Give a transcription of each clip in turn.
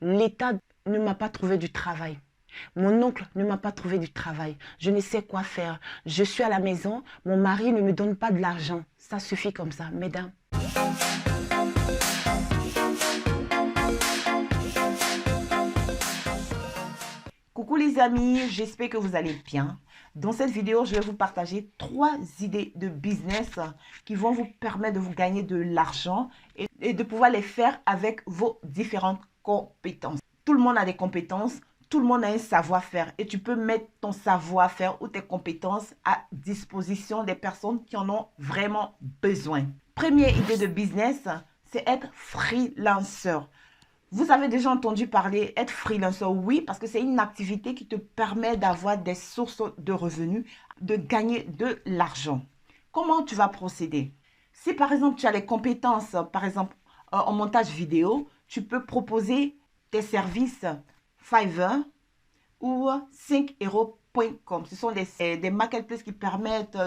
L'État ne m'a pas trouvé du travail. Mon oncle ne m'a pas trouvé du travail. Je ne sais quoi faire. Je suis à la maison, mon mari ne me donne pas de l'argent. Ça suffit comme ça, mesdames. Coucou les amis, j'espère que vous allez bien. Dans cette vidéo, je vais vous partager 3 idées de business qui vont vous permettre de vous gagner de l'argent et de pouvoir les faire avec vos différentes compétences. Tout le monde a des compétences, tout le monde a un savoir-faire et tu peux mettre ton savoir-faire ou tes compétences à disposition des personnes qui en ont vraiment besoin. Première idée de business, c'est être freelancer. Vous avez déjà entendu parler être freelancer? Oui, parce que c'est une activité qui te permet d'avoir des sources de revenus, de gagner de l'argent. Comment tu vas procéder? Si par exemple tu as les compétences, par exemple en montage vidéo, tu peux proposer tes services Fiverr ou 5euros.com. Ce sont des marketplaces qui permettent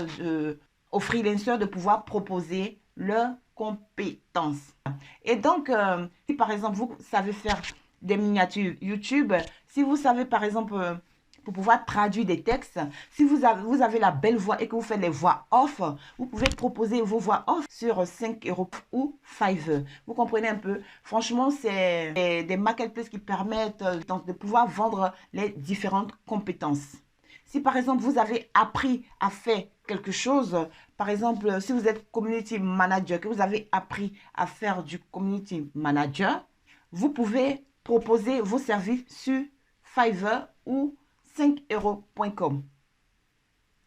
aux freelancers de pouvoir proposer leurs compétences. Et donc, si par exemple, vous savez faire des miniatures YouTube, si vous savez par exemple, pour pouvoir traduire des textes, si vous avez la belle voix et que vous faites les voix off, vous pouvez proposer vos voix off sur 5 euros ou Fiverr. Vous comprenez un peu? Franchement, c'est des marketplaces qui permettent de pouvoir vendre les différentes compétences. Si par exemple, vous avez appris à faire quelque chose, par exemple, si vous êtes community manager, que vous avez appris à faire du community manager, vous pouvez proposer vos services sur Fiverr ou 5euros.com.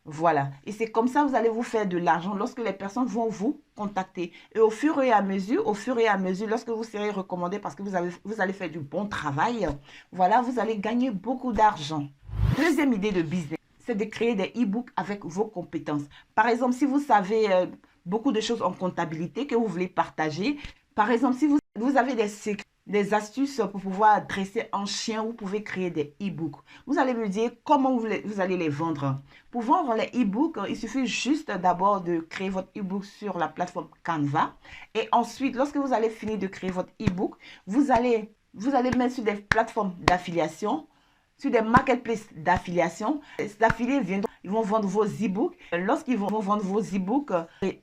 Voilà. Et c'est comme ça que vous allez vous faire de l'argent lorsque les personnes vont vous contacter. Et au fur et à mesure, lorsque vous serez recommandé parce que vous allez faire du bon travail, voilà, vous allez gagner beaucoup d'argent. Deuxième idée de business, c'est de créer des e-books avec vos compétences. Par exemple, si vous savez beaucoup de choses en comptabilité que vous voulez partager, par exemple, si vous avez des astuces pour pouvoir dresser un chien, vous pouvez créer des e-books. Vous allez me dire comment vous allez les vendre. Pour vendre les e-books, il suffit juste d'abord de créer votre e-book sur la plateforme Canva. Et ensuite, lorsque vous allez finir de créer votre e-book, vous allez mettre sur des plateformes d'affiliation, sur des marketplaces d'affiliation. Les affiliés ils vont vendre vos e-books. Lorsqu'ils vont vendre vos e-books,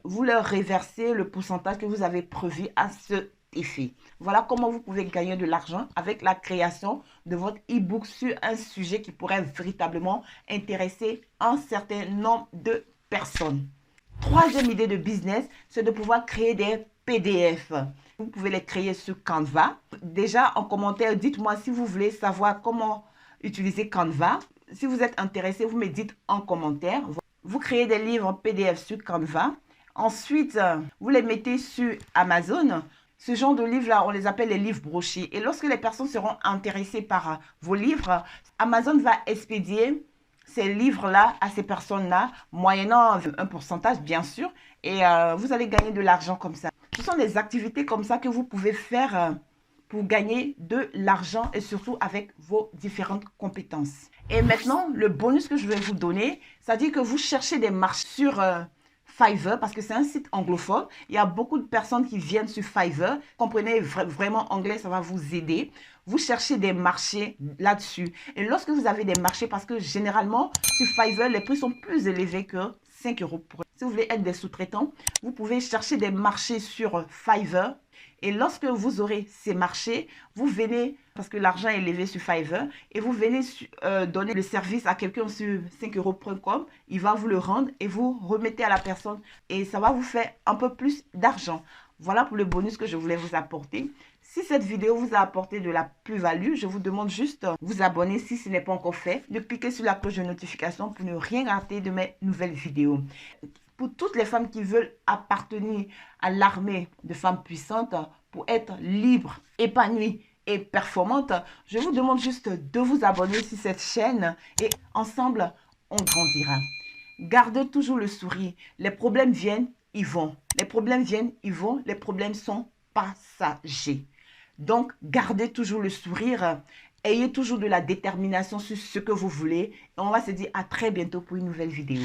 vous leur réversez le pourcentage que vous avez prévu à ce effet. Voilà comment vous pouvez gagner de l'argent avec la création de votre e-book sur un sujet qui pourrait véritablement intéresser un certain nombre de personnes. Troisième idée de business, c'est de pouvoir créer des PDF. Vous pouvez les créer sur Canva. Déjà, en commentaire, dites-moi si vous voulez savoir comment utiliser Canva. Si vous êtes intéressé, vous me dites en commentaire. Vous créez des livres PDF sur Canva. Ensuite, vous les mettez sur Amazon. Ce genre de livres-là, on les appelle les livres brochés. Et lorsque les personnes seront intéressées par vos livres, Amazon va expédier ces livres-là à ces personnes-là, moyennant un pourcentage, bien sûr. Et vous allez gagner de l'argent comme ça. Ce sont des activités comme ça que vous pouvez faire pour gagner de l'argent et surtout avec vos différentes compétences. Et maintenant, le bonus que je vais vous donner, c'est-à-dire que vous cherchez des marchés sur Fiverr, parce que c'est un site anglophone. Il y a beaucoup de personnes qui viennent sur Fiverr. Comprenez vraiment anglais, ça va vous aider. Vous cherchez des marchés là-dessus. Et lorsque vous avez des marchés, parce que généralement, sur Fiverr, les prix sont plus élevés que 5 euros. Si vous voulez être des sous-traitants, vous pouvez chercher des marchés sur Fiverr. Et lorsque vous aurez ces marchés, vous venez, parce que l'argent est élevé sur Fiverr, et vous venez donner le service à quelqu'un sur 5euros.com, il va vous le rendre et vous remettez à la personne et ça va vous faire un peu plus d'argent. Voilà pour le bonus que je voulais vous apporter. Si cette vidéo vous a apporté de la plus-value, je vous demande juste de vous abonner si ce n'est pas encore fait, de cliquer sur la cloche de notification pour ne rien rater de mes nouvelles vidéos. Pour toutes les femmes qui veulent appartenir à l'armée de femmes puissantes, pour être libres, épanouies et performantes, je vous demande juste de vous abonner sur cette chaîne et ensemble, on grandira. Gardez toujours le sourire. Les problèmes viennent, ils vont. Les problèmes viennent, ils vont. Les problèmes sont passagers. Donc, gardez toujours le sourire. Ayez toujours de la détermination sur ce que vous voulez. Et on va se dire à très bientôt pour une nouvelle vidéo.